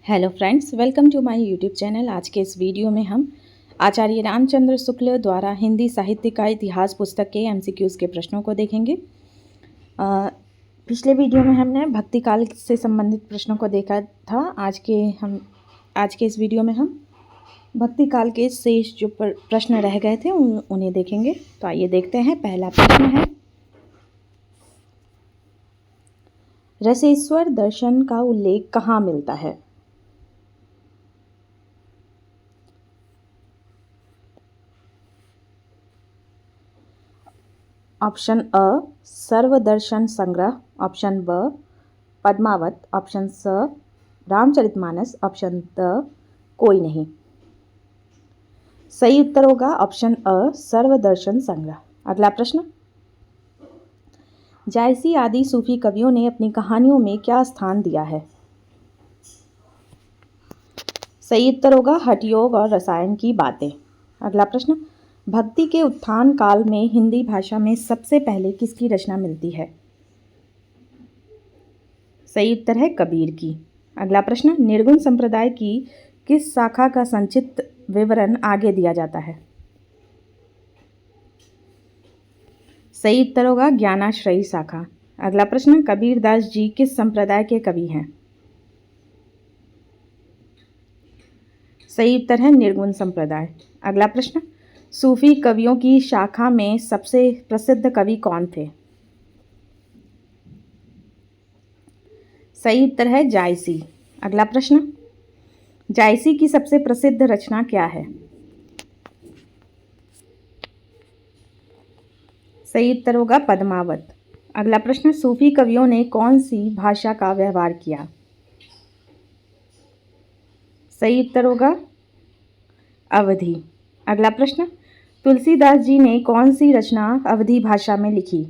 Hello friends, welcome to my YouTube channel. आज के इस वीडियो में हम आचार्य रामचंद्र शुक्ल द्वारा हिंदी साहित्य का इतिहास पुस्तक के एमसीक्यूज़ के प्रश्नों को देखेंगे। पिछले वीडियो में हमने भक्ति काल से संबंधित प्रश्नों को देखा था। आज के इस वीडियो में हम भक्ति काल के शेष जो प्रश्न रह गए थे उन्हें देखेंगे। तो आइए देखते हैं। पहला प्रश्न है, रसेश्वर दर्शन का उल्लेख कहाँ मिलता है? ऑप्शन अ सर्वदर्शन संग्रह, ऑप्शन ब पद्मावत, ऑप्शन स रामचरितमानस, ऑप्शन द कोई नहीं। सही उत्तर होगा ऑप्शन अ सर्वदर्शन संग्रह। अगला प्रश्न, जायसी आदि सूफी कवियों ने अपनी कहानियों में क्या स्थान दिया है? सही उत्तर होगा हठयोग और रसायन की बातें। अगला प्रश्न, भक्ति के उत्थान काल में हिंदी भाषा में सबसे पहले किसकी रचना मिलती है? सही उत्तर है कबीर की। अगला प्रश्न, निर्गुण संप्रदाय की किस शाखा का संक्षिप्त विवरण आगे दिया जाता है? सही उत्तर होगा ज्ञानाश्रयी शाखा। अगला प्रश्न, कबीरदास जी किस संप्रदाय के कवि हैं? सही उत्तर है निर्गुण संप्रदाय। अगला प्रश्न, सूफी कवियों की शाखा में सबसे प्रसिद्ध कवि कौन थे? सही उत्तर है जायसी। अगला प्रश्न, जायसी की सबसे प्रसिद्ध रचना क्या है? सही उत्तर होगा पद्मावत। अगला प्रश्न, सूफी कवियों ने कौन सी भाषा का व्यवहार किया? सही उत्तर होगा अवधी। अगला प्रश्न, तुलसीदास जी ने कौन सी रचना अवधी भाषा में लिखी?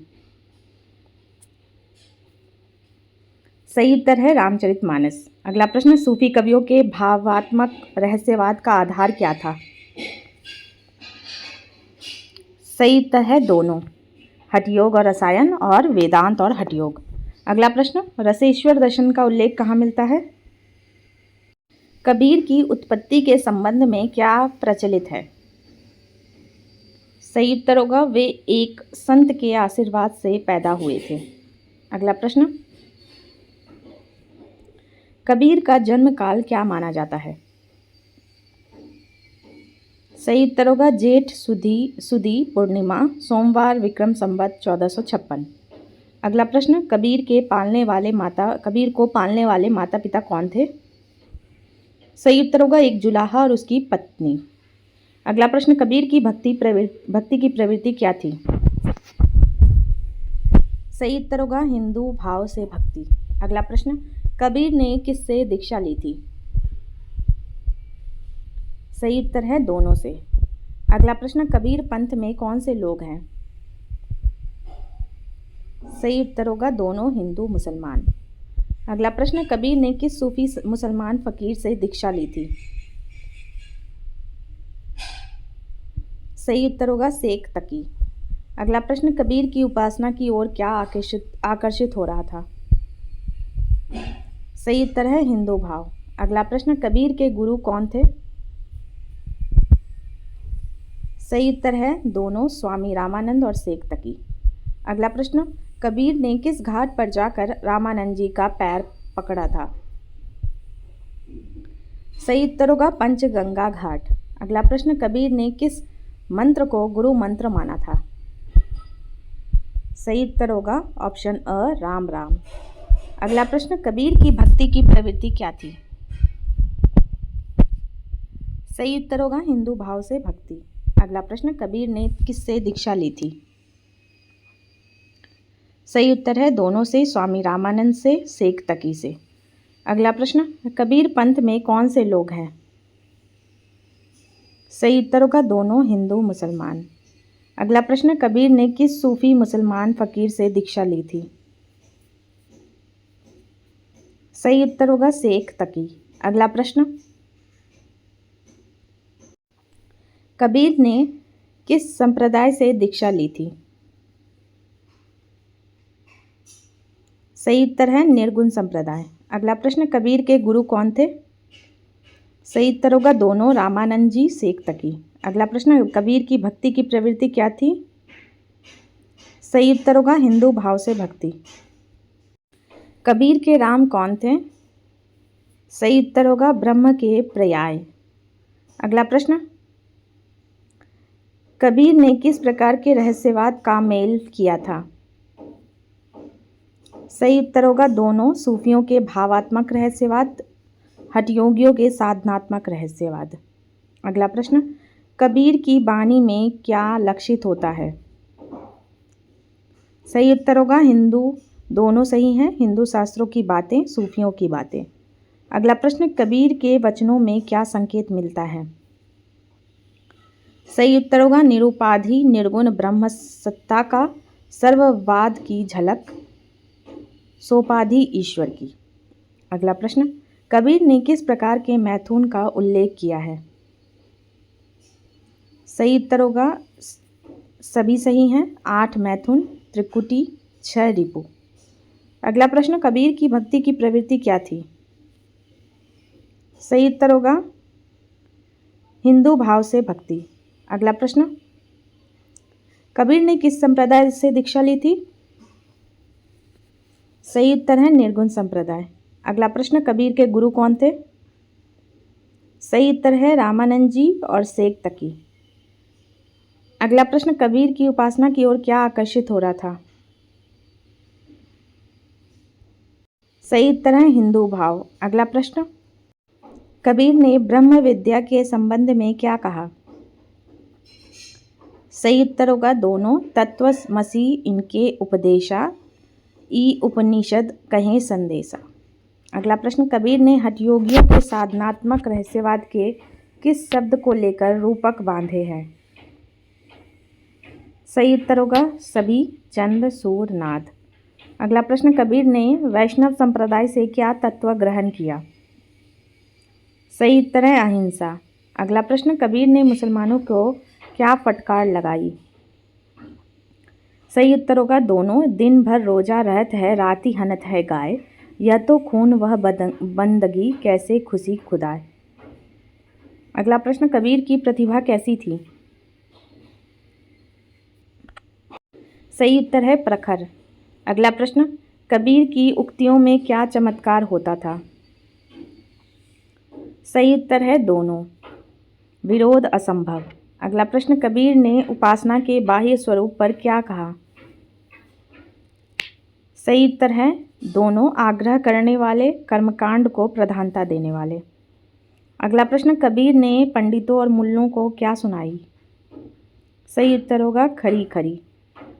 सही उत्तर है रामचरितमानस। अगला प्रश्न, सूफी कवियों के भावात्मक रहस्यवाद का आधार क्या था? सही उत्तर है दोनों, हठयोग और रसायन और वेदांत और हठयोग। अगला प्रश्न, रसेश्वर दर्शन का उल्लेख कहाँ मिलता है? कबीर की उत्पत्ति के संबंध में क्या प्रचलित है? सही उत्तर होगा वे एक संत के आशीर्वाद से पैदा हुए थे। अगला प्रश्न, कबीर का जन्म काल क्या माना जाता है? सही उत्तर होगा जेठ सुदी पूर्णिमा सोमवार विक्रम संवत 1456। अगला प्रश्न, कबीर को पालने वाले माता पिता कौन थे? सही उत्तर होगा एक जुलाहा और उसकी पत्नी। अगला प्रश्न, कबीर की भक्ति की प्रवृत्ति क्या थी? सही उत्तर होगा हिंदू भाव से भक्ति। अगला प्रश्न, कबीर ने किससे दीक्षा ली थी? सही उत्तर है दोनों से। अगला प्रश्न, कबीर पंथ में कौन से लोग हैं? सही उत्तर होगा दोनों हिंदू मुसलमान। अगला प्रश्न, कबीर ने किस सूफी मुसलमान फकीर से दीक्षा ली थी? सही उत्तर होगा शेख तकी। अगला प्रश्न, कबीर की उपासना की ओर क्या आकर्षित हो रहा था? सही उत्तर है हिंदू भाव। अगला प्रश्न, कबीर के गुरु कौन थे? सही उत्तर है दोनों, स्वामी रामानंद और शेख तकी। अगला प्रश्न, कबीर ने किस घाट पर जाकर रामानंद जी का पैर पकड़ा था? सही उत्तर होगा पंचगंगा घाट। अगला प्रश्न, कबीर ने किस मंत्र को गुरु मंत्र माना था? सही उत्तर होगा ऑप्शन अ राम राम। अगला प्रश्न, कबीर की भक्ति की प्रवृत्ति क्या थी? सही उत्तर होगा हिंदू भाव से भक्ति। अगला प्रश्न, कबीर ने किससे दीक्षा ली थी? सही उत्तर है दोनों से, स्वामी रामानंद से, शेख तकी से। अगला प्रश्न, कबीर पंथ में कौन से लोग हैं? सही उत्तर होगा दोनों हिंदू मुसलमान। अगला प्रश्न, कबीर ने किस सूफी मुसलमान फकीर से दीक्षा ली थी? सही उत्तर होगा शेख तकी। अगला प्रश्न, कबीर ने किस संप्रदाय से दीक्षा ली थी? सही उत्तर है निर्गुण संप्रदाय। अगला प्रश्न, कबीर के गुरु कौन थे? सही उत्तर होगा दोनों, रामानंद जी, शेख तकी। अगला प्रश्न, कबीर की भक्ति की प्रवृत्ति क्या थी? सही उत्तर होगा हिंदू भाव से भक्ति। कबीर के राम कौन थे? सही उत्तर होगा ब्रह्म के पर्याय। अगला प्रश्न, कबीर ने किस प्रकार के रहस्यवाद का मेल किया था? सही उत्तर होगा दोनों, सूफियों के भावात्मक रहस्यवाद, हठयोगियों के साधनात्मक रहस्यवाद। अगला प्रश्न, कबीर की वाणी में क्या लक्षित होता है? सही उत्तर होगा हिंदू, दोनों सही हैं, हिंदू शास्त्रों की बातें, सूफियों की बातें। अगला प्रश्न, कबीर के वचनों में क्या संकेत मिलता है? सही उत्तर होगा निरुपाधि निर्गुण ब्रह्म सत्ता का, सर्ववाद की झलक, सोपाधि ईश्वर की। अगला प्रश्न, कबीर ने किस प्रकार के मैथुन का उल्लेख किया है? सही उत्तर होगा सभी सही हैं, 8 मैथुन, त्रिकुटी, 6 रिपु। अगला प्रश्न, कबीर की भक्ति की प्रवृत्ति क्या थी? सही उत्तर होगा हिंदू भाव से भक्ति। अगला प्रश्न, कबीर ने किस संप्रदाय से दीक्षा ली थी? सही उत्तर है निर्गुण संप्रदाय। अगला प्रश्न, कबीर के गुरु कौन थे? सही उत्तर है रामानंद जी और शेख तकी। अगला प्रश्न, कबीर की उपासना की ओर क्या आकर्षित हो रहा था? सही उत्तर है हिंदू भाव। अगला प्रश्न, कबीर ने ब्रह्म विद्या के संबंध में क्या कहा? सही उत्तर होगा दोनों, तत्वमसि इनके उपदेशा, ई उपनिषद कहें संदेशा। अगला प्रश्न, कबीर ने हठयोगियों के साधनात्मक रहस्यवाद के किस शब्द को लेकर रूपक बांधे हैं? सही उत्तर होगा सभी, चंद, सूर, नाद। अगला प्रश्न, कबीर ने वैष्णव संप्रदाय से क्या तत्व ग्रहण किया? सही उत्तर है अहिंसा। अगला प्रश्न, कबीर ने मुसलमानों को क्या फटकार लगाई? सही उत्तर होगा दोनों, दिन भर रोजा रहत है, राति हनत है गाय, यह तो खून वह बंदगी, कैसे खुशी खुदाए। अगला प्रश्न, कबीर की प्रतिभा कैसी थी? सही उत्तर है प्रखर। अगला प्रश्न, कबीर की उक्तियों में क्या चमत्कार होता था? सही उत्तर है दोनों, विरोध असंभव। अगला प्रश्न, कबीर ने उपासना के बाह्य स्वरूप पर क्या कहा? सही उत्तर है दोनों, आग्रह करने वाले, कर्मकांड को प्रधानता देने वाले। अगला प्रश्न, कबीर ने पंडितों और मुल्लों को क्या सुनाई? सही उत्तर होगा खरी खरी।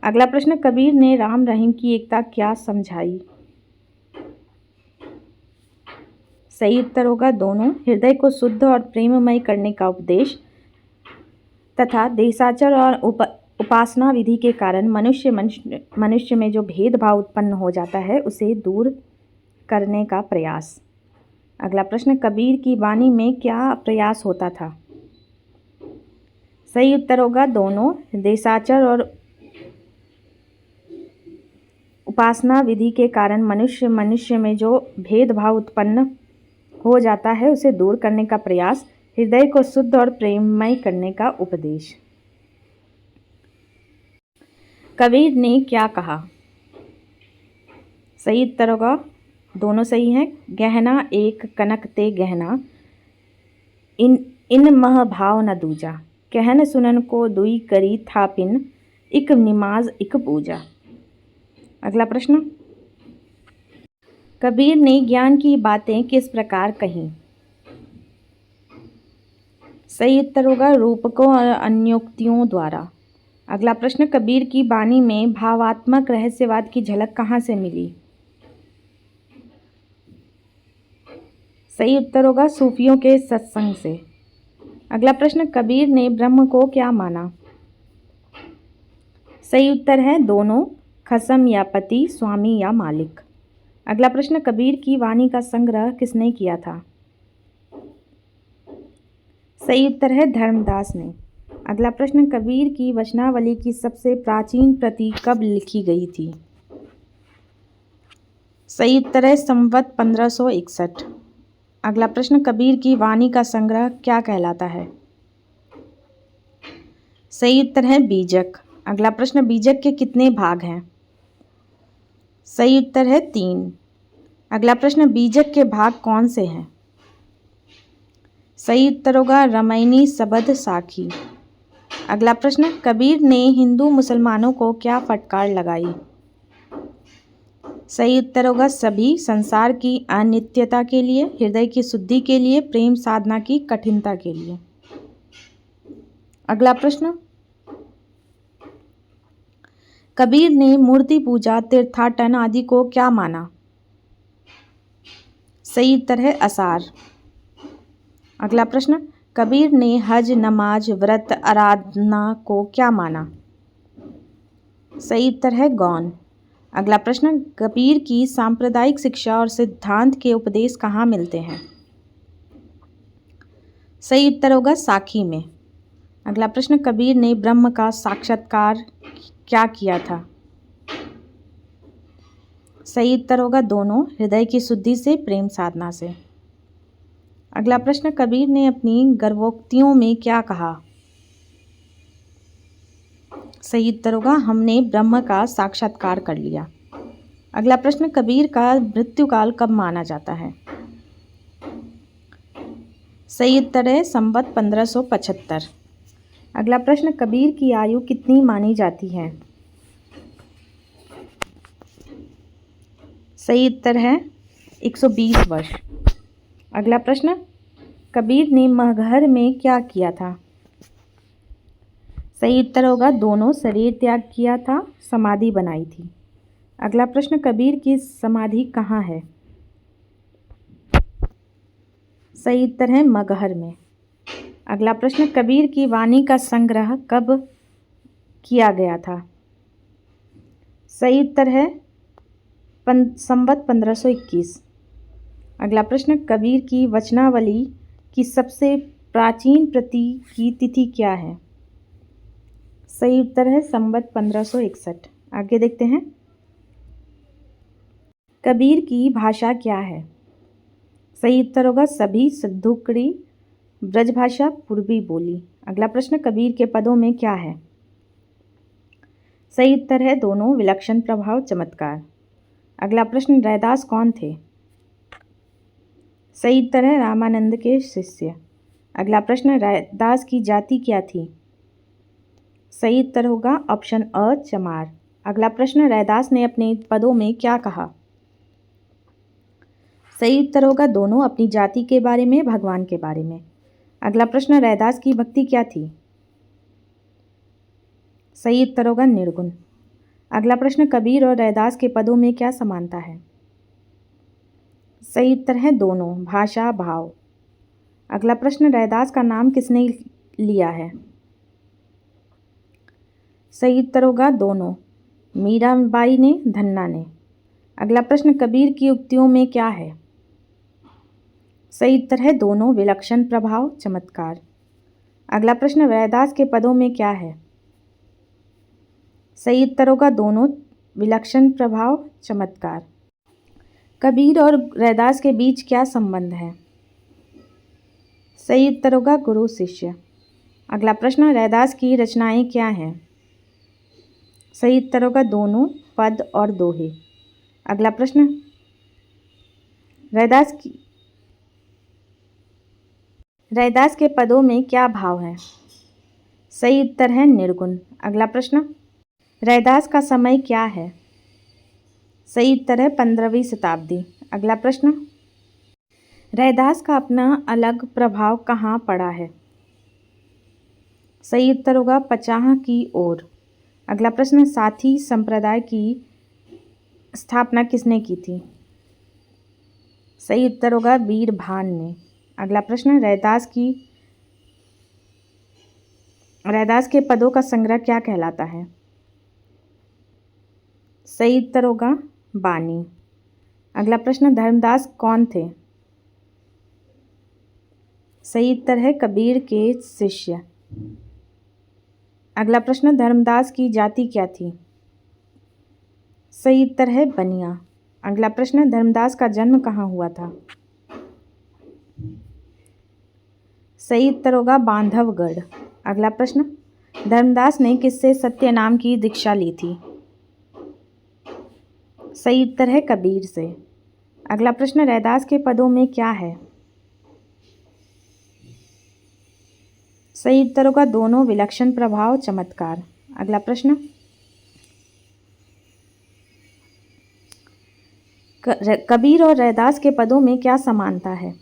अगला प्रश्न, कबीर ने राम रहीम की एकता क्या समझाई? सही उत्तर होगा दोनों, हृदय को शुद्ध और प्रेममय करने का उपदेश तथा देशाचर और उपासना विधि के कारण मनुष्य में जो भेदभाव उत्पन्न हो जाता है उसे दूर करने का प्रयास। अगला प्रश्न, कबीर की वाणी में क्या प्रयास होता था? सही उत्तर होगा दोनों, देशाचर और उपासना विधि के कारण मनुष्य में जो भेदभाव उत्पन्न हो जाता है उसे दूर करने का प्रयास, हृदय को शुद्ध और प्रेममय करने का उपदेश। कबीर ने क्या कहा? सही उत्तर होगा दोनों सही हैं, गहना एक कनक ते गहना, इन मह भाव न दूजा, कहन सुनन को दुई करी थापिन, इक निमाज इक पूजा। अगला प्रश्न, कबीर ने ज्ञान की बातें किस प्रकार कहीं? सही उत्तर होगा रूपकों और अन्योक्तियों द्वारा। अगला प्रश्न, कबीर की वाणी में भावात्मक रहस्यवाद की झलक कहाँ से मिली? सही उत्तर होगा सूफियों के सत्संग से। अगला प्रश्न, कबीर ने ब्रह्म को क्या माना? सही उत्तर है दोनों, खसम या पति, स्वामी या मालिक। अगला प्रश्न, कबीर की वाणी का संग्रह किसने किया था? सही उत्तर है धर्मदास ने। अगला प्रश्न, कबीर की वचनावली की सबसे प्राचीन प्रति कब लिखी गई थी? सही उत्तर है संवत 1561। अगला प्रश्न, कबीर की वाणी का संग्रह क्या कहलाता है? सही उत्तर है बीजक। अगला प्रश्न, बीजक के कितने भाग हैं? सही उत्तर है 3। अगला प्रश्न, बीजक के भाग कौन से हैं? सही उत्तर होगा रामायणी, सबद, साखी। अगला प्रश्न, कबीर ने हिंदू मुसलमानों को क्या फटकार लगाई? सही उत्तर होगा सभी, संसार की अनित्यता के लिए, हृदय की शुद्धि के लिए, प्रेम साधना की कठिनता के लिए। अगला प्रश्न, कबीर ने मूर्ति पूजा, तीर्थाटन आदि को क्या माना? सही उत्तर है आसार। अगला प्रश्न, कबीर ने हज, नमाज, व्रत, आराधना को क्या माना? सही उत्तर है गौण। अगला प्रश्न, कबीर की सांप्रदायिक शिक्षा और सिद्धांत के उपदेश कहाँ मिलते हैं? सही उत्तर होगा साखी में। अगला प्रश्न, कबीर ने ब्रह्म का साक्षात्कार क्या किया था? सही उत्तर होगा दोनों, हृदय की शुद्धि से, प्रेम साधना से। अगला प्रश्न, कबीर ने अपनी गर्भोक्तियों में क्या कहा? सही उत्तर होगा हमने ब्रह्म का साक्षात्कार कर लिया। अगला प्रश्न, कबीर का मृत्युकाल कब माना जाता है? सही उत्तर है संवत 1575। अगला प्रश्न, कबीर की आयु कितनी मानी जाती है? सही उत्तर है 120 वर्ष। अगला प्रश्न, कबीर ने महघर में क्या किया था? सही उत्तर होगा दोनों, शरीर त्याग किया था, समाधि बनाई थी। अगला प्रश्न, कबीर की समाधि कहाँ है? सही उत्तर है मगहर में। अगला प्रश्न, कबीर की वाणी का संग्रह कब किया गया था? सही उत्तर है संवत 1521। अगला प्रश्न, कबीर की वचनावली की सबसे प्राचीन प्रति की तिथि क्या है? सही उत्तर है संवत 1561। आगे देखते हैं, कबीर की भाषा क्या है? सही उत्तर होगा सभी, सिद्धुकड़ी, ब्रजभाषा, पूर्वी बोली। अगला प्रश्न, कबीर के पदों में क्या है? सही उत्तर है दोनों, विलक्षण, प्रभाव, चमत्कार। अगला प्रश्न, रैदास कौन थे? सही उत्तर है रामानंद के शिष्य। अगला प्रश्न, रैदास की जाति क्या थी? सही उत्तर होगा ऑप्शन अ, चमार। अगला प्रश्न, रैदास ने अपने पदों में क्या कहा? सही उत्तर होगा दोनों, अपनी जाति के बारे में, भगवान के बारे में। अगला प्रश्न, रैदास की भक्ति क्या थी? सही उत्तर होगा निर्गुण। अगला प्रश्न, कबीर और रैदास के पदों में क्या समानता है? सही उत्तर है दोनों, भाषा, भाव। अगला प्रश्न, रैदास का नाम किसने लिया है? सही उत्तर होगा दोनों, मीराबाई ने, धन्ना ने। अगला प्रश्न, कबीर की उक्तियों में क्या है? सही उत्तर है दोनों, विलक्षण, प्रभाव, चमत्कार। अगला प्रश्न, रैदास के पदों में क्या है? सही उत्तर होगा दोनों, विलक्षण, प्रभाव, चमत्कार। कबीर और रैदास के बीच क्या संबंध है? सही उत्तर होगा गुरु शिष्य। अगला प्रश्न, रैदास की रचनाएं क्या हैं? सही उत्तर होगा दोनों, पद और दोहे। अगला प्रश्न, रैदास के पदों में क्या भाव है? सही उत्तर है निर्गुण। अगला प्रश्न, रैदास का समय क्या है? सही उत्तर है 15वीं शताब्दी। अगला प्रश्न, रैदास का अपना अलग प्रभाव कहाँ पड़ा है? सही उत्तर होगा पचाह की ओर। अगला प्रश्न, साथी संप्रदाय की स्थापना किसने की थी? सही उत्तर होगा वीरभान ने। अगला प्रश्न, रैदास के पदों का संग्रह क्या कहलाता है? सही उत्तर होगा बानी। अगला प्रश्न, धर्मदास कौन थे? सही उत्तर है कबीर के शिष्य। अगला प्रश्न, धर्मदास की जाति क्या थी? सही उत्तर है बनिया। अगला प्रश्न, धर्मदास का जन्म कहाँ हुआ था? सही उत्तर होगा बांधवगढ़। अगला प्रश्न, धर्मदास ने किससे सत्य नाम की दीक्षा ली थी? सही उत्तर है कबीर से। अगला प्रश्न, रैदास के पदों में क्या है? सही उत्तर होगा दोनों, विलक्षण प्रभाव, चमत्कार। अगला प्रश्न, कबीर और रैदास के पदों में क्या समानता है?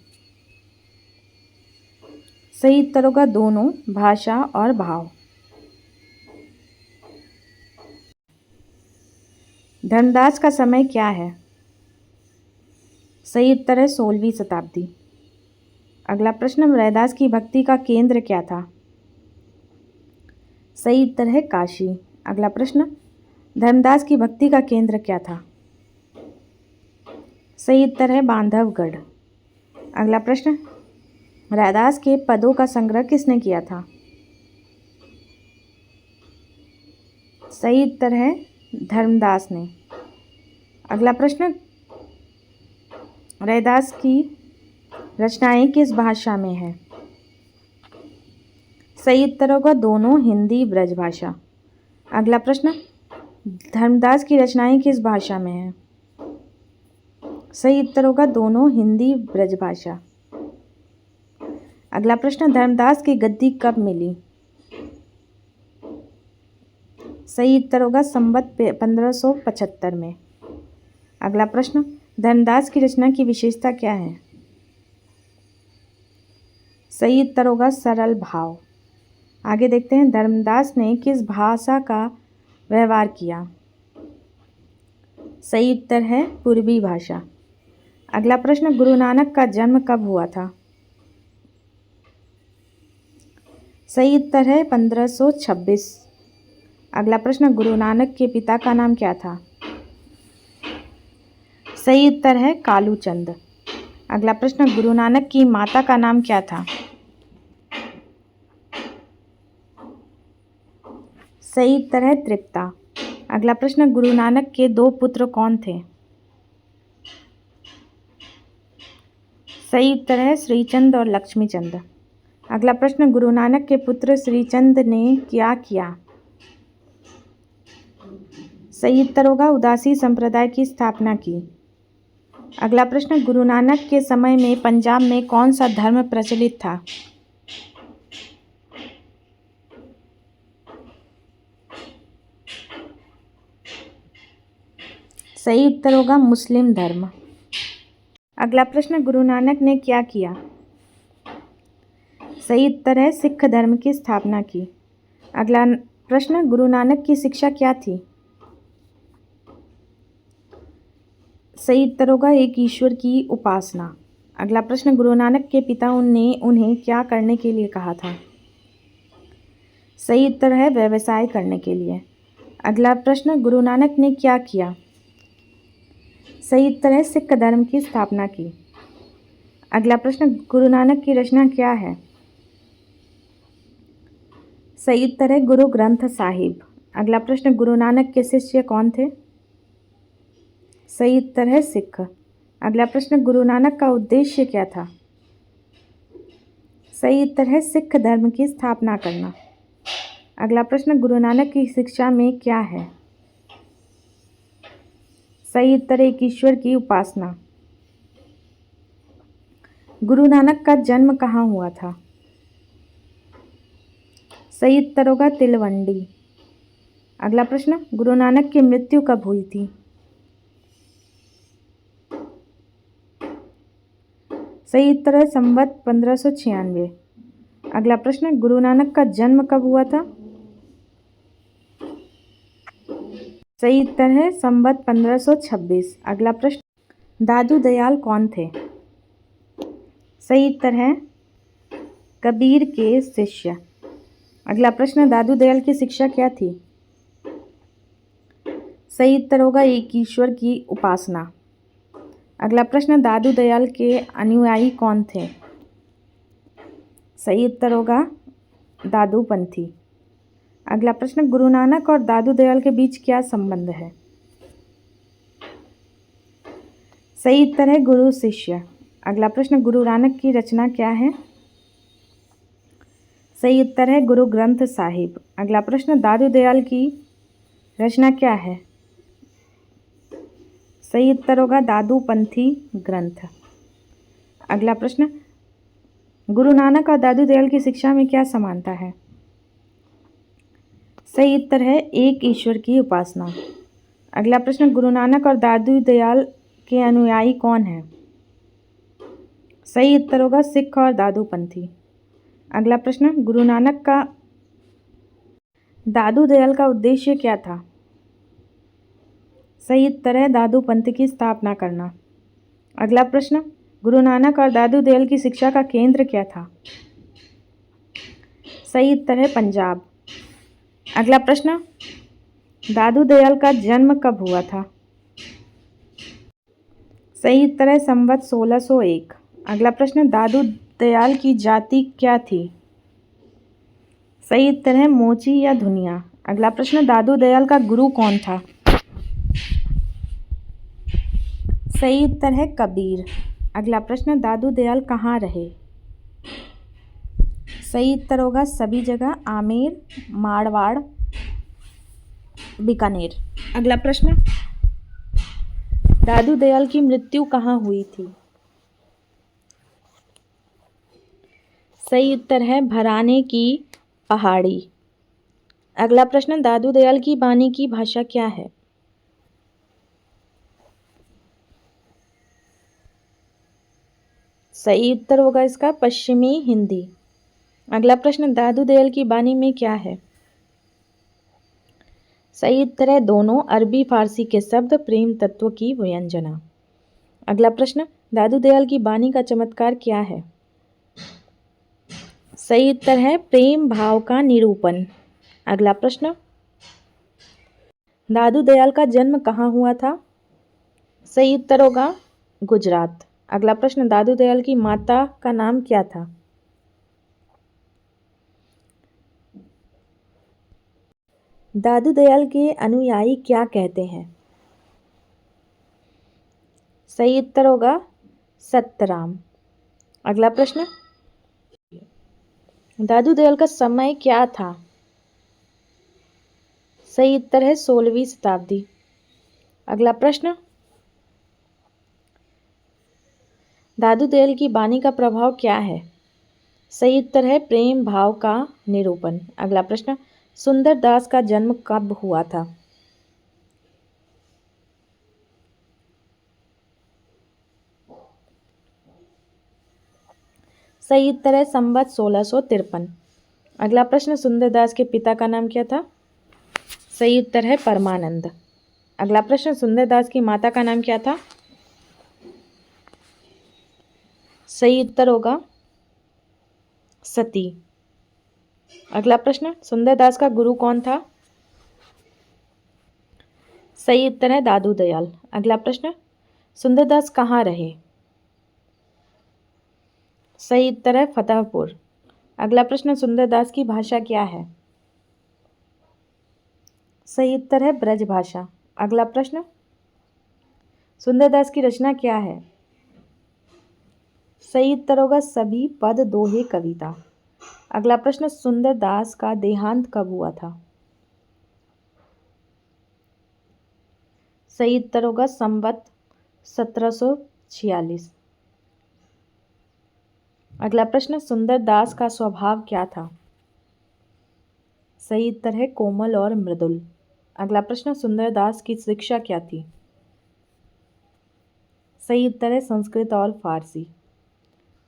सही उत्तर होगा दोनों, भाषा और भाव। धर्मदास का समय क्या है? सही उत्तर है 16वीं शताब्दी। अगला प्रश्न, रैदास की भक्ति का केंद्र क्या था? सही उत्तर है काशी। अगला प्रश्न, धर्मदास की भक्ति का केंद्र क्या था? सही उत्तर है बांधवगढ़। अगला प्रश्न, रैदास के पदों का संग्रह किसने किया था? सही उत्तर है धर्मदास ने। अगला प्रश्न, रैदास की रचनाएं किस भाषा में है? सही उत्तर होगा दोनों, हिंदी ब्रज भाषा। अगला प्रश्न, धर्मदास की रचनाएं किस भाषा में है? सही उत्तर होगा दोनों, हिंदी ब्रज भाषा। अगला प्रश्न, धर्मदास की गद्दी कब मिली? सही उत्तर होगा संवत 1575 में। अगला प्रश्न, धर्मदास की रचना की विशेषता क्या है? सही उत्तर होगा सरल भाव। आगे देखते हैं, धर्मदास ने किस भाषा का व्यवहार किया? सही उत्तर है पूर्वी भाषा। अगला प्रश्न, गुरु नानक का जन्म कब हुआ था? सही उत्तर है 1526। अगला प्रश्न, गुरु नानक के पिता का नाम क्या था? सही उत्तर है कालूचंद। अगला प्रश्न, गुरु नानक की माता का नाम क्या था? सही उत्तर है तृप्ता। अगला प्रश्न, गुरु नानक के 2 पुत्र कौन थे? सही उत्तर है श्रीचंद और लक्ष्मीचंद। अगला प्रश्न, गुरु नानक के पुत्र श्रीचंद ने क्या किया? सही उत्तर होगा उदासी संप्रदाय की स्थापना की। अगला प्रश्न, गुरु नानक के समय में पंजाब में कौन सा धर्म प्रचलित था? सही उत्तर होगा मुस्लिम धर्म। अगला प्रश्न, गुरु नानक ने क्या किया? सही उत्तर है सिख धर्म की स्थापना की। अगला प्रश्न, गुरु नानक की शिक्षा क्या थी? सही उत्तर होगा एक ईश्वर की उपासना। अगला प्रश्न, गुरु नानक के पिता ने उन्हें क्या करने के लिए कहा था? सही उत्तर है व्यवसाय करने के लिए। अगला प्रश्न, गुरु नानक ने क्या किया? सही उत्तर है सिख धर्म की स्थापना की। अगला प्रश्न, गुरु नानक की रचना क्या है? सही उत्तर है गुरु ग्रंथ साहिब। अगला प्रश्न, गुरु नानक के शिष्य कौन थे? सही उत्तर है सिख। अगला प्रश्न, गुरु नानक का उद्देश्य क्या था? सही उत्तर है सिख धर्म की स्थापना करना। अगला प्रश्न, गुरु नानक की शिक्षा में क्या है? सही उत्तर है एक ईश्वर की उपासना। गुरु नानक का जन्म कहाँ हुआ था? सही उत्तर होगा तिलवंडी। अगला प्रश्न, गुरु नानक की मृत्यु कब हुई थी? सही उत्तर है संवत 1596। अगला प्रश्न, गुरु नानक का जन्म कब हुआ था? सही उत्तर है संवत 1526। अगला प्रश्न, दादू दयाल कौन थे? सही उत्तर है कबीर के शिष्य। अगला प्रश्न, दादू दयाल की शिक्षा क्या थी? सही उत्तर होगा एक ईश्वर की उपासना। अगला प्रश्न, दादू दयाल के अनुयायी कौन थे? सही उत्तर होगा दादूपंथी। अगला प्रश्न, गुरु नानक और दादू दयाल के बीच क्या संबंध है? सही उत्तर है गुरु शिष्य। अगला प्रश्न, गुरु नानक की रचना क्या है? सही उत्तर है गुरु ग्रंथ साहिब। अगला प्रश्न, दादू दयाल की रचना क्या है? सही उत्तर होगा दादूपंथी ग्रंथ। अगला प्रश्न, गुरु नानक और दादू दयाल की शिक्षा में क्या समानता है? सही उत्तर है एक ईश्वर की उपासना। अगला प्रश्न, गुरु नानक और दादू दयाल के अनुयायी कौन हैं? सही उत्तर होगा सिख और दादूपंथी। अगला प्रश्न, गुरु नानक का दादू दयाल का उद्देश्य क्या था? सही उत्तर है दादूपंथ की स्थापना करना। अगला प्रश्न, गुरु नानक और दादू दयाल की शिक्षा का केंद्र क्या था? सही उत्तर है पंजाब। अगला प्रश्न, दादू दयाल का जन्म कब हुआ था? सही उत्तर है संवत 1601। अगला प्रश्न, दादू दयाल की जाति क्या थी? सही उत्तर है मोची या धुनिया। अगला प्रश्न, दादू दयाल का गुरु कौन था? सही उत्तर है कबीर। अगला प्रश्न, दादू दयाल कहाँ रहे? सही उत्तर होगा सभी जगह, आमेर, मारवाड़, बीकानेर। अगला प्रश्न, दादू दयाल की मृत्यु कहाँ हुई थी? सही उत्तर है भराने की पहाड़ी। अगला प्रश्न, दादू दयाल की वाणी की भाषा क्या है? सही उत्तर होगा इसका पश्चिमी हिंदी। अगला प्रश्न, दादू दयाल की वाणी में क्या है? सही उत्तर है दोनों, अरबी फारसी के शब्द, प्रेम तत्व की व्यंजना। अगला प्रश्न, दादू दयाल की वाणी का चमत्कार क्या है? सही उत्तर है प्रेम भाव का निरूपण। अगला प्रश्न, दादू दयाल का जन्म कहाँ हुआ था? सही उत्तर होगा गुजरात। अगला प्रश्न, दादू दयाल की माता का नाम क्या था? दादू दयाल के अनुयायी क्या कहते हैं? सही उत्तर होगा सतराम। अगला प्रश्न, दादू दयाल का समय क्या था? सही उत्तर है 16वीं शताब्दी। अगला प्रश्न, दादू दयाल की वाणी का प्रभाव क्या है? सही उत्तर है प्रेम भाव का निरूपण। अगला प्रश्न, सुंदर दास का जन्म कब हुआ था? सही उत्तर है संवत 1653। अगला प्रश्न, सुंदरदास के पिता का नाम क्या था? सही उत्तर है परमानंद। अगला प्रश्न, सुंदरदास की माता का नाम क्या था? सही उत्तर होगा सती। अगला प्रश्न, सुंदरदास का गुरु कौन था? सही उत्तर है दादू दयाल। अगला प्रश्न, सुंदरदास कहाँ रहे? सही उत्तर है फतेहपुर। अगला प्रश्न, सुंदरदास की भाषा क्या है? सही उत्तर है ब्रज भाषा। अगला प्रश्न, सुंदरदास की रचना क्या है? सही उत्तर होगा सभी पद दोहे कविता। अगला प्रश्न, सुंदरदास का देहांत कब हुआ था? सही उत्तर होगा संवत 1746। अगला प्रश्न, सुंदरदास का स्वभाव क्या था? सही उत्तर है कोमल और मृदुल। अगला प्रश्न, सुंदरदास की शिक्षा क्या थी? सही उत्तर है संस्कृत और फारसी।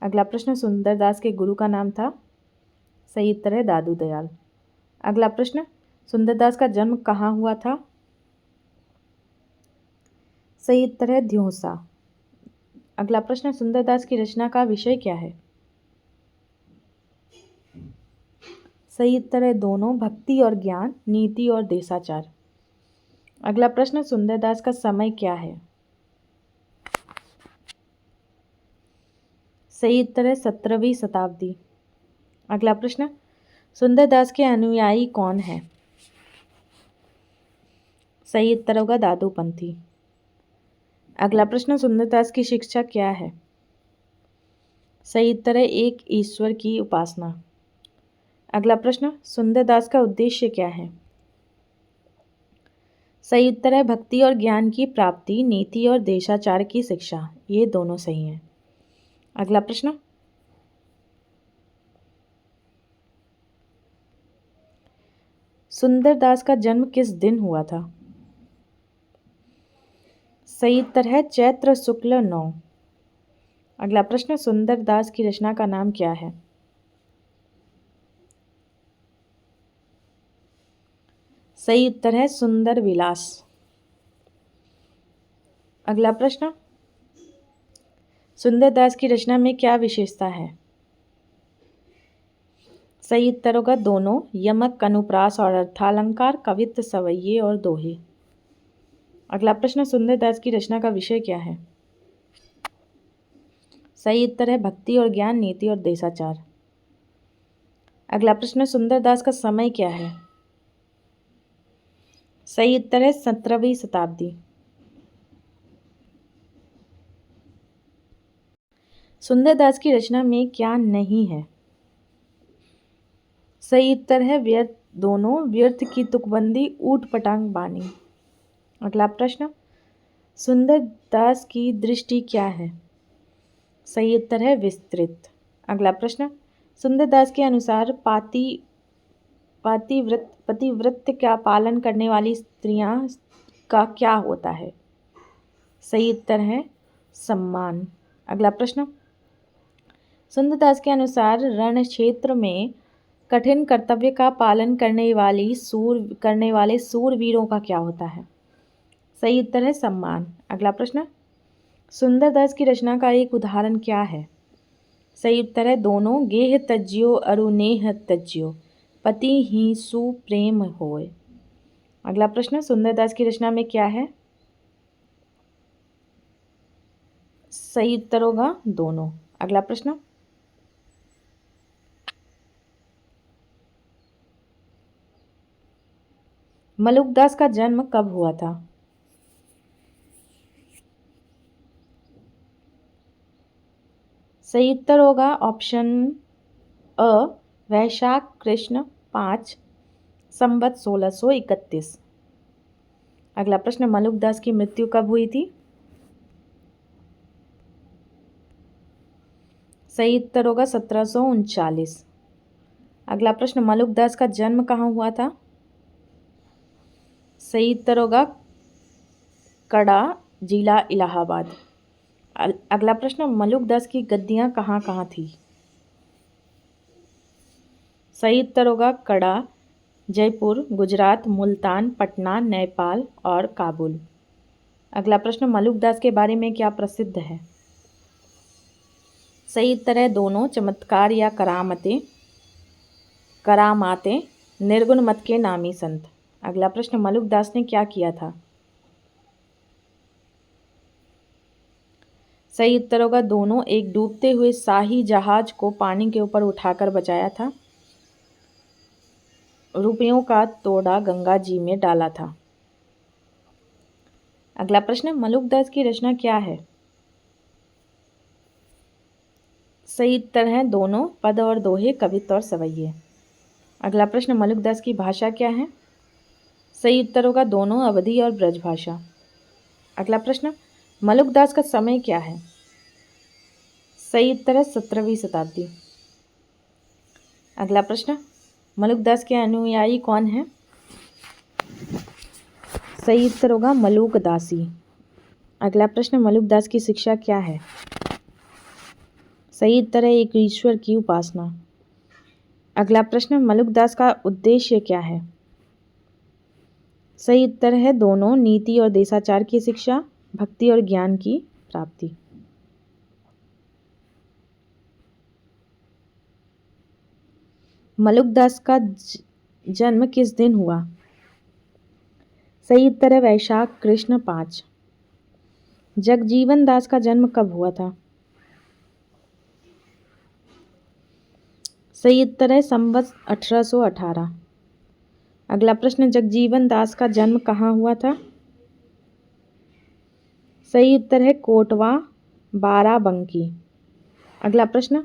अगला प्रश्न, सुंदरदास के गुरु का नाम था? सही उत्तर है दादू दयाल। अगला प्रश्न, सुंदरदास का जन्म कहाँ हुआ था? सही उत्तर है ध्योसा। अगला प्रश्न, सुंदरदास की रचना का विषय क्या है? सही उत्तर है दोनों, भक्ति और ज्ञान, नीति और देशाचार। अगला प्रश्न, सुंदरदास का समय क्या है? सही उत्तर है 17वीं शताब्दी। अगला प्रश्न, सुंदरदास के अनुयायी कौन है? सही उत्तर होगा दादूपंथी। अगला प्रश्न, सुंदरदास की शिक्षा क्या है? सही उत्तर है एक ईश्वर की उपासना। अगला प्रश्न, सुंदरदास का उद्देश्य क्या है? सही उत्तर है भक्ति और ज्ञान की प्राप्ति, नीति और देशाचार की शिक्षा। ये दोनों सही हैं। अगला प्रश्न, सुंदरदास का जन्म किस दिन हुआ था? सही उत्तर है चैत्र शुक्ल 9। अगला प्रश्न, सुंदरदास की रचना का नाम क्या है? सही उत्तर है सुंदर विलास। अगला प्रश्न, सुंदरदास की रचना में क्या विशेषता है? सही उत्तर होगा दोनों, यमक, अनुप्रास और अर्थालंकार, कवित्व, सवैये और दोहे। अगला प्रश्न, सुंदरदास की रचना का विषय क्या है? सही उत्तर है भक्ति और ज्ञान, नीति और देशाचार। अगला प्रश्न, सुंदरदास का समय क्या है? सही उत्तर है 17वीं शताब्दी। सुंदरदास की रचना में क्या नहीं है? सही उत्तर है व्यर्थ, दोनों, व्यर्थ की तुकबंदी, ऊट पटांग बानी। अगला प्रश्न, सुंदरदास की दृष्टि क्या है? सही उत्तर है विस्तृत। अगला प्रश्न, सुंदरदास के अनुसार पतिव्रत का पालन करने वाली स्त्रियां का क्या होता है? सही उत्तर है सम्मान। अगला प्रश्न, सुंदरदास के अनुसार रण क्षेत्र में कठिन कर्तव्य का पालन करने वाले सूरवीरों का क्या होता है? सही उत्तर है सम्मान। अगला प्रश्न, सुंदरदास की रचना का एक उदाहरण क्या है? सही उत्तर है दोनों, गेह तज्जियो अरुनेह तज्जियो, पति ही सुप्रेम होय। अगला प्रश्न, सुंदरदास की रचना में क्या है? सही उत्तर होगा दोनों। अगला प्रश्न, मलुकदास का जन्म कब हुआ था? सही उत्तर होगा ऑप्शन अ, वैशाख कृष्ण 5 संवत 1631। अगला प्रश्न, मलुकदास की मृत्यु कब हुई थी? सही उत्तर होगा 1739। अगला प्रश्न, मलुकदास का जन्म कहाँ हुआ था? सही उत्तर होगा कड़ा, जिला इलाहाबाद। अगला प्रश्न, मलुकदास की गद्दियाँ कहाँ कहाँ थी? सही उत्तर होगा कड़ा, जयपुर, गुजरात, मुल्तान, पटना, नेपाल और काबुल। अगला प्रश्न, मलुकदास के बारे में क्या प्रसिद्ध है? सही उत्तर है दोनों, चमत्कार या करामातें, निर्गुण मत के नामी संत। अगला प्रश्न, मलुकदास ने क्या किया था? सही उत्तर होगा दोनों, एक डूबते हुए शाही जहाज को पानी के ऊपर उठाकर बचाया था, रुपयों का तोड़ा गंगा जी में डाला था। अगला प्रश्न, मलुकदास की रचना क्या है? सही उत्तर है दोनों, पद और दोहे, कवित्व और सवैये। अगला प्रश्न, मलुकदास की भाषा क्या है? सही उत्तर होगा दोनों, अवधी और ब्रज भाषा। अगला प्रश्न, मलुकदास का समय क्या है? सही उत्तर है 17वीं शताब्दी। अगला प्रश्न, मलुकदास के अनुयायी कौन हैं? सही उत्तर होगा मलुकदासी। अगला प्रश्न, मलुकदास की शिक्षा क्या है? सही उत्तर है एक ईश्वर की उपासना। अगला प्रश्न, मलुकदास का उद्देश्य क्या है? सही उत्तर है दोनों, नीति और देशाचार की शिक्षा, भक्ति और ज्ञान की प्राप्ति। मलुकदास का जन्म किस दिन हुआ? सही उत्तर है वैशाख कृष्ण 5। जगजीवन दास का जन्म कब हुआ था? सही उत्तर है संवत 1818। अगला प्रश्न, जगजीवन दास का जन्म कहाँ हुआ था? सही उत्तर है कोटवा, बाराबंकी। अगला प्रश्न,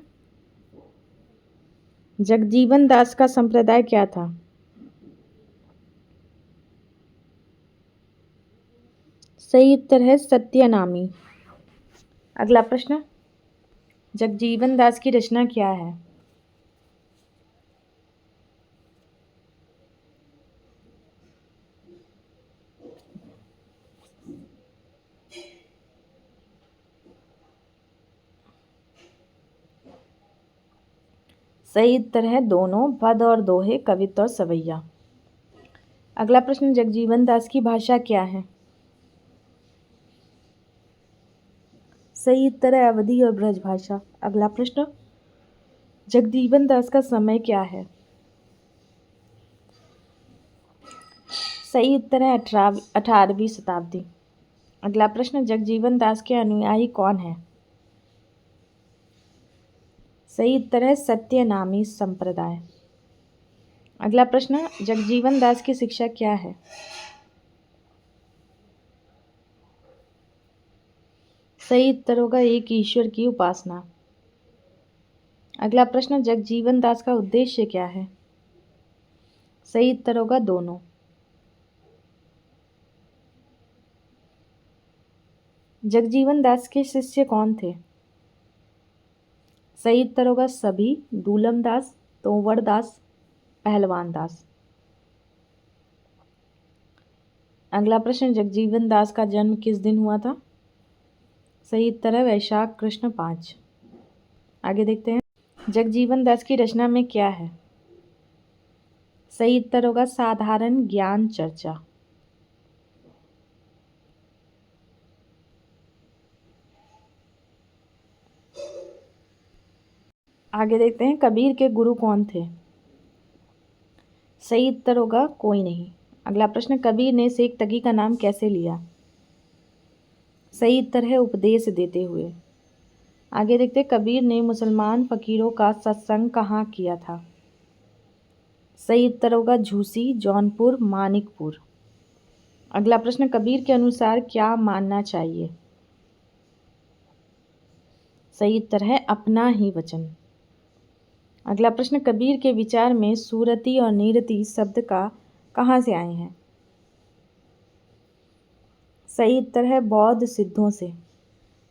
जगजीवन दास का संप्रदाय क्या था? सही उत्तर है सत्यनामी। अगला प्रश्न, जगजीवन दास की रचना क्या है? सही उत्तर है दोनों, पद और दोहे, कवित्त और सवैया। अगला प्रश्न, जगजीवन दास की भाषा क्या है? सही उत्तर है अवधी और ब्रज भाषा। अगला प्रश्न, जगजीवन दास का समय क्या है? सही उत्तर है 18वीं शताब्दी। अगला प्रश्न, जगजीवन दास के अनुयायी कौन है? सही उत्तर है सत्यनामी संप्रदाय। अगला प्रश्न, जगजीवन दास की शिक्षा क्या है? सही उत्तर होगा एक ईश्वर की उपासना। अगला प्रश्न, जगजीवन दास का उद्देश्य क्या है? सही उत्तर होगा दोनों। जगजीवन दास के शिष्य कौन थे? सही उत्तर होगा सभी, दूलम दास, तोंवर दास, पहलवान दास। अगला प्रश्न, जगजीवन दास का जन्म किस दिन हुआ था? सही उत्तर है वैशाख कृष्ण 5। आगे देखते हैं, जगजीवन दास की रचना में क्या है? सही उत्तर होगा साधारण ज्ञान चर्चा। आगे देखते हैं, कबीर के गुरु कौन थे? सही उत्तर होगा कोई नहीं। अगला प्रश्न, कबीर ने शेख तगी का नाम कैसे लिया? सही उत्तर है उपदेश देते हुए। आगे देखते हैं, कबीर ने मुसलमान फकीरों का सत्संग कहाँ किया था? सही उत्तर होगा झूसी, जौनपुर, मानिकपुर। अगला प्रश्न, कबीर के अनुसार क्या मानना चाहिए? सही उत्तर है अपना ही वचन। अगला प्रश्न, कबीर के विचार में सूरती और नीरती शब्द का कहाँ से आए हैं? सही उत्तर है बौद्ध सिद्धों से।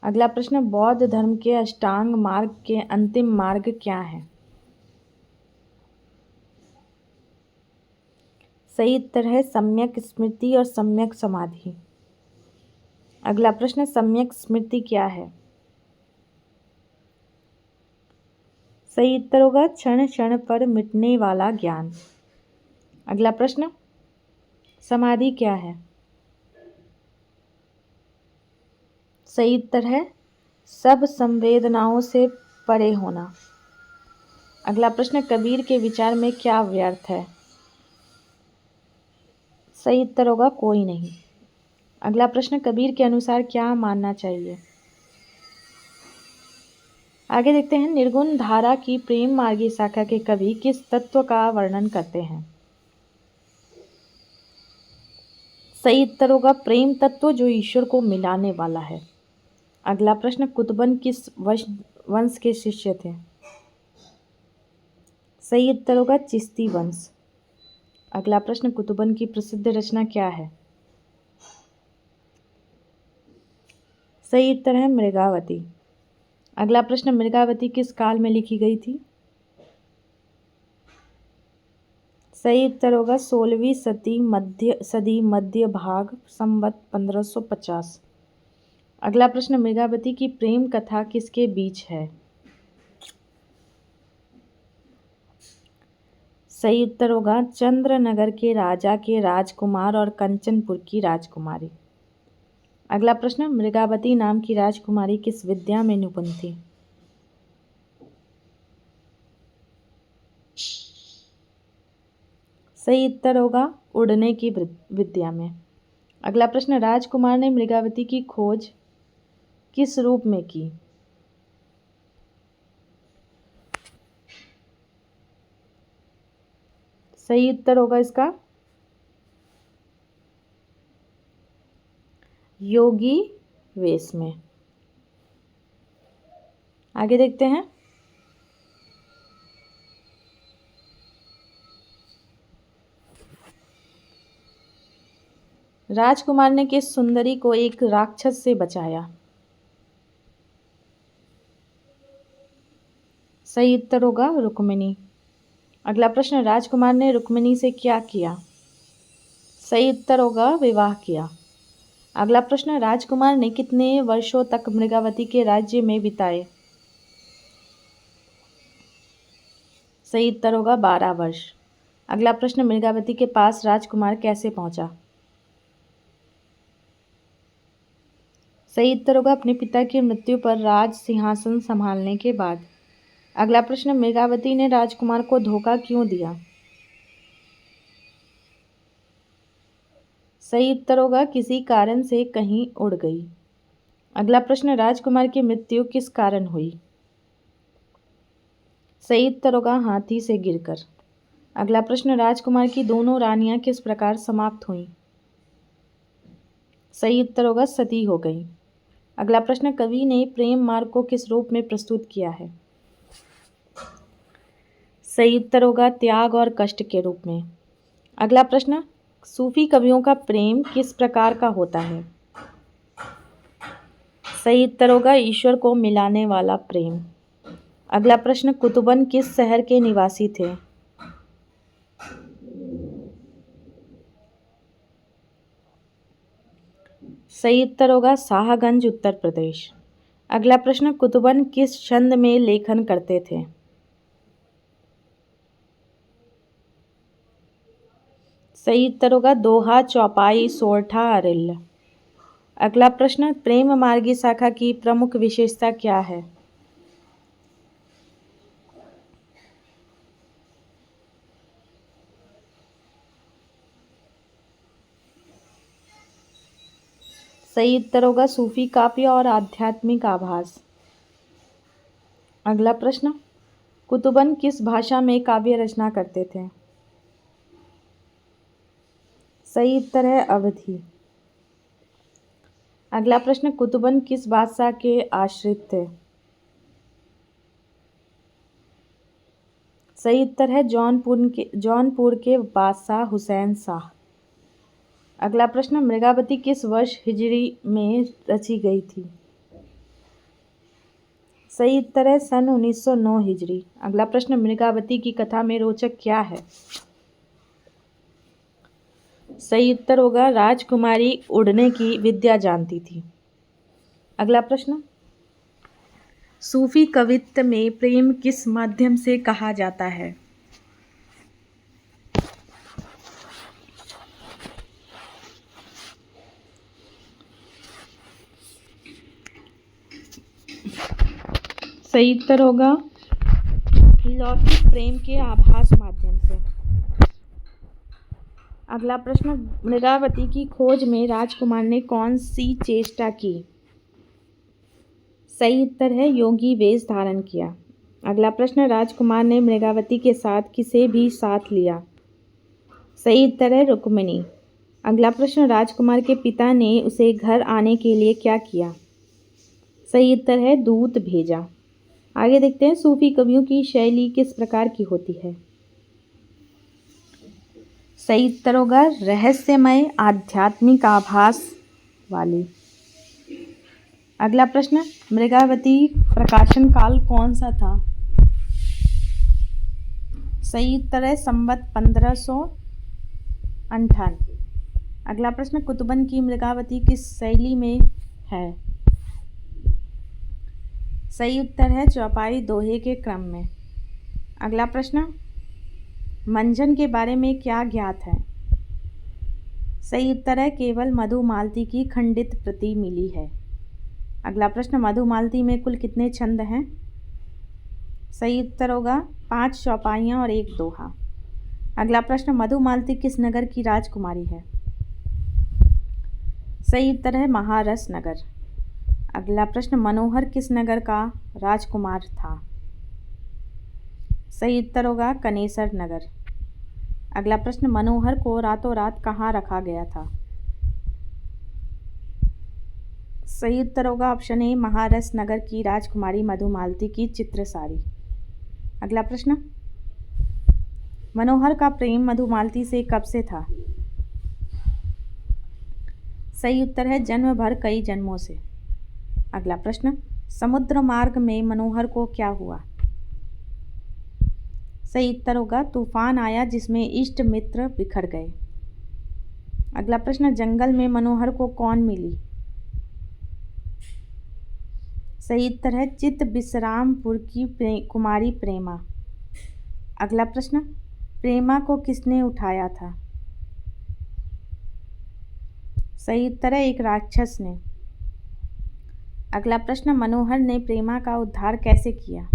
अगला प्रश्न, बौद्ध धर्म के अष्टांग मार्ग के अंतिम मार्ग क्या है? सही उत्तर है सम्यक स्मृति और सम्यक समाधि। अगला प्रश्न, सम्यक स्मृति क्या है? सही उत्तर होगा क्षण क्षण पर मिटने वाला ज्ञान। अगला प्रश्न, समाधि क्या है? सही उत्तर है सब संवेदनाओं से परे होना। अगला प्रश्न, कबीर के विचार में क्या व्यर्थ है? सही उत्तर होगा कोई नहीं। अगला प्रश्न, कबीर के अनुसार क्या मानना चाहिए? आगे देखते हैं, निर्गुण धारा की प्रेम मार्गी शाखा के कवि किस तत्व का वर्णन करते हैं? सही उत्तर होगा प्रेम तत्व जो ईश्वर को मिलाने वाला है। अगला प्रश्न, कुतुबन किस वंश के शिष्य थे? सही उत्तर होगा चिश्ती वंश। अगला प्रश्न, कुतुबन की प्रसिद्ध रचना क्या है? सही उत्तर है मृगावती। अगला प्रश्न, मृगावती किस काल में लिखी गई थी? सही उत्तर होगा 16वीं सदी मध्य भाग, संवत 1550। अगला प्रश्न, मृगावती की प्रेम कथा किसके बीच है? सही उत्तर होगा चंद्रनगर के राजा के राजकुमार और कंचनपुर की राजकुमारी। अगला प्रश्न, मृगावती नाम की राजकुमारी किस विद्या में निपुण थी? सही उत्तर होगा उड़ने की विद्या में। अगला प्रश्न, राजकुमार ने मृगावती की खोज किस रूप में की? सही उत्तर होगा इसका योगी वेश में। आगे देखते हैं, राजकुमार ने किस सुंदरी को एक राक्षस से बचाया? सही उत्तर होगा रुक्मिणी। अगला प्रश्न, राजकुमार ने रुक्मिणी से क्या किया? सही उत्तर होगा विवाह किया। अगला प्रश्न, राजकुमार ने कितने वर्षों तक मृगावती के राज्य में बिताए? सही उत्तर होगा 12 वर्ष। अगला प्रश्न, मृगावती के पास राजकुमार कैसे पहुंचा? सही उत्तर होगा अपने पिता की मृत्यु पर राज सिंहासन संभालने के बाद। अगला प्रश्न, मृगावती ने राजकुमार को धोखा क्यों दिया? सही उत्तर होगा किसी कारण से कहीं उड़ गई। अगला प्रश्न, राजकुमार की मृत्यु किस कारण हुई? सही उत्तर होगा हाथी से गिरकर। अगला प्रश्न, राजकुमार की दोनों रानियां किस प्रकार समाप्त हुईं? सही उत्तर होगा सती हो गई। अगला प्रश्न, कवि ने प्रेम मार्ग को किस रूप में प्रस्तुत किया है? सही उत्तर होगा त्याग और कष्ट के रूप में। अगला प्रश्न, सूफी कवियों का प्रेम किस प्रकार का होता है? सही उत्तर होगा ईश्वर को मिलाने वाला प्रेम। अगला प्रश्न, कुतुबन किस शहर के निवासी थे? सही उत्तर होगा शाहगंज, उत्तर प्रदेश। अगला प्रश्न, कुतुबन किस छंद में लेखन करते थे? सही उत्तर होगा दोहा, चौपाई, सोरठा, अरिल। अगला प्रश्न, प्रेम मार्गी शाखा की प्रमुख विशेषता क्या है? सही उत्तर होगा सूफी काव्य और आध्यात्मिक आभास। अगला प्रश्न, कुतुबन किस भाषा में काव्य रचना करते थे? सही उत्तर है अवधी। अगला प्रश्न, कुतुबन किस बादशाह के आश्रित थे? सही उत्तर है जौनपुर के बादशाह हुसैन शाह। अगला प्रश्न, मृगावती किस वर्ष हिजरी में रची गई थी? सही उत्तर है सन 1909 हिजरी। अगला प्रश्न, मृगावती की कथा में रोचक क्या है? सही उत्तर होगा राजकुमारी उड़ने की विद्या जानती थी। अगला प्रश्न, सूफी कवित्व में प्रेम किस माध्यम से कहा जाता है? सही उत्तर होगा लौकिक प्रेम के आभास माध्यम से। अगला प्रश्न, मृगावती की खोज में राजकुमार ने कौन सी चेष्टा की? सही उत्तर है योगी वेश धारण किया। अगला प्रश्न, राजकुमार ने मृगावती के साथ किसे भी साथ लिया? सही उत्तर है रुक्मिणी। अगला प्रश्न, राजकुमार के पिता ने उसे घर आने के लिए क्या किया? सही उत्तर है दूत भेजा। आगे देखते हैं सूफी कवियों की शैली किस प्रकार की होती है? सही उत्तर होगा रहस्यमय, आध्यात्मिक आभास वाली। अगला प्रश्न, मृगावती प्रकाशन काल कौन सा था? सही उत्तर है संवत 1558। अगला प्रश्न, कुतुबन की मृगावती किस शैली में है? सही उत्तर है चौपाई, दोहे के क्रम में। अगला प्रश्न, मंजन के बारे में क्या ज्ञात है? सही उत्तर है केवल मधुमालती की खंडित प्रति मिली है। अगला प्रश्न, मधुमालती में कुल कितने छंद हैं? सही उत्तर होगा 5 चौपाइयाँ और 1 दोहा। अगला प्रश्न, मधुमालती किस नगर की राजकुमारी है? सही उत्तर है महारस नगर। अगला प्रश्न, मनोहर किस नगर का राजकुमार था? सही उत्तर होगा कनेसर नगर। अगला प्रश्न, मनोहर को रातों रात कहाँ रखा गया था? सही उत्तर होगा ऑप्शन ए, महारस नगर की राजकुमारी मधुमालती की चित्रसारी। अगला प्रश्न, मनोहर का प्रेम मधुमालती से कब से था? सही उत्तर है जन्म भर कई जन्मों से। अगला प्रश्न, समुद्र मार्ग में मनोहर को क्या हुआ? सही उत्तर होगा तूफान आया जिसमें इष्ट मित्र बिखर गए। अगला प्रश्न, जंगल में मनोहर को कौन मिली? सही उत्तर है चित विश्रामपुर की कुमारी प्रेमा। अगला प्रश्न, प्रेमा को किसने उठाया था? सही उत्तर है एक राक्षस ने। अगला प्रश्न, मनोहर ने प्रेमा का उद्धार कैसे किया?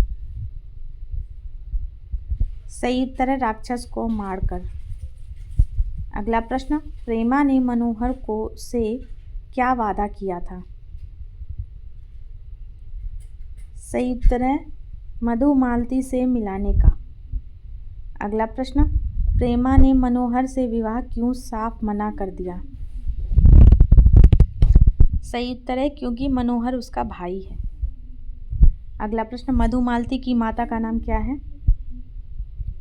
सही उत्तर है राक्षस को मारकर। अगला प्रश्न, प्रेमा ने मनोहर को से क्या वादा किया था? सही उत्तर है मधुमालती से मिलाने का। अगला प्रश्न, प्रेमा ने मनोहर से विवाह क्यों साफ मना कर दिया? सही उत्तर है क्योंकि मनोहर उसका भाई है। अगला प्रश्न, मधुमालती की माता का नाम क्या है?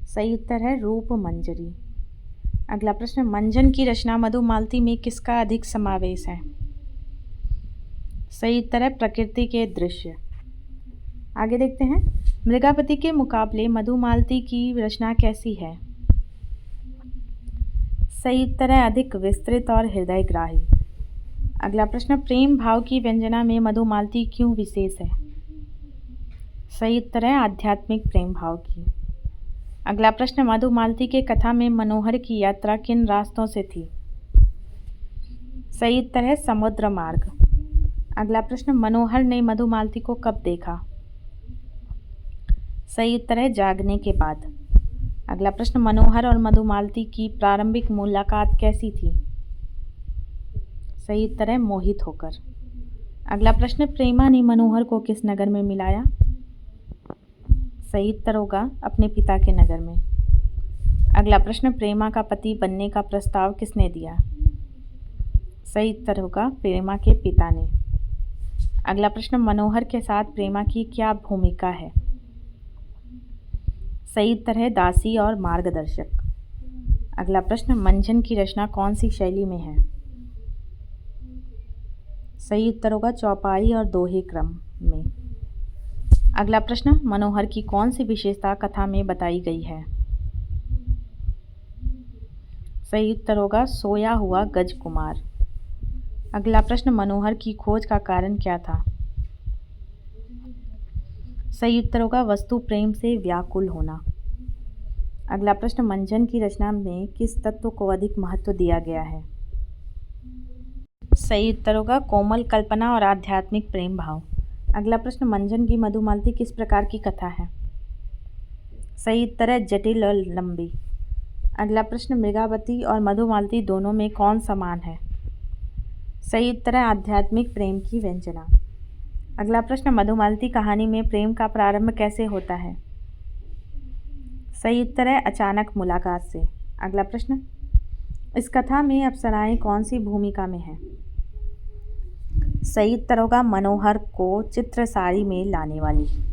सही उत्तर है रूपमंजरी। अगला प्रश्न, मंजन की रचना मधुमालती में किसका अधिक समावेश है? सही उत्तर है प्रकृति के दृश्य। आगे देखते हैं, मृगापति के मुकाबले मधुमालती की रचना कैसी है? सही उत्तर है अधिक विस्तृत और हृदयग्राही। अगला प्रश्न, प्रेम भाव की व्यंजना में मधुमालती क्यों विशेष है? सही उत्तर है आध्यात्मिक प्रेम भाव की। अगला प्रश्न, मधुमालती के कथा में मनोहर की यात्रा किन रास्तों से थी? सही उत्तर है समुद्र मार्ग। अगला प्रश्न, मनोहर ने मधुमालती को कब देखा? सही उत्तर है जागने के बाद। अगला प्रश्न, मनोहर और मधुमालती की प्रारंभिक मुलाकात कैसी थी? सही उत्तर है मोहित होकर। अगला प्रश्न, प्रेमा ने मनोहर को किस नगर में मिलाया? सही उत्तर होगा अपने पिता के नगर में। अगला प्रश्न, प्रेमा का पति बनने का प्रस्ताव किसने दिया? सही उत्तर होगा प्रेमा के पिता ने। अगला प्रश्न, मनोहर के साथ प्रेमा की क्या भूमिका है? सही उत्तर है दासी और मार्गदर्शक। अगला प्रश्न, मंजन की रचना कौन सी शैली में है? सही उत्तर होगा चौपाई और दोहे क्रम में। अगला प्रश्न, मनोहर की कौन सी विशेषता कथा में बताई गई है? सही उत्तर होगा सोया हुआ गजकुमार। अगला प्रश्न, मनोहर की खोज का कारण क्या था? सही उत्तर होगा वस्तु प्रेम से व्याकुल होना। अगला प्रश्न, मंजन की रचना में किस तत्व को अधिक महत्व दिया गया है? सही उत्तर होगा कोमल कल्पना और आध्यात्मिक प्रेम भाव। अगला प्रश्न, मंजन की मधुमालती किस प्रकार की कथा है? सही उत्तर है जटिल और लंबी। अगला प्रश्न, मृगावती और मधुमालती दोनों में कौन समान है? सही उत्तर है आध्यात्मिक प्रेम की व्यंजना। अगला प्रश्न, मधुमालती कहानी में प्रेम का प्रारंभ कैसे होता है? सही उत्तर है अचानक मुलाकात से। अगला प्रश्न, इस कथा में अप्सराएं कौन सी भूमिका में हैं? सही उत्तर होगा मनोहर को चित्रसारी में लाने वाली।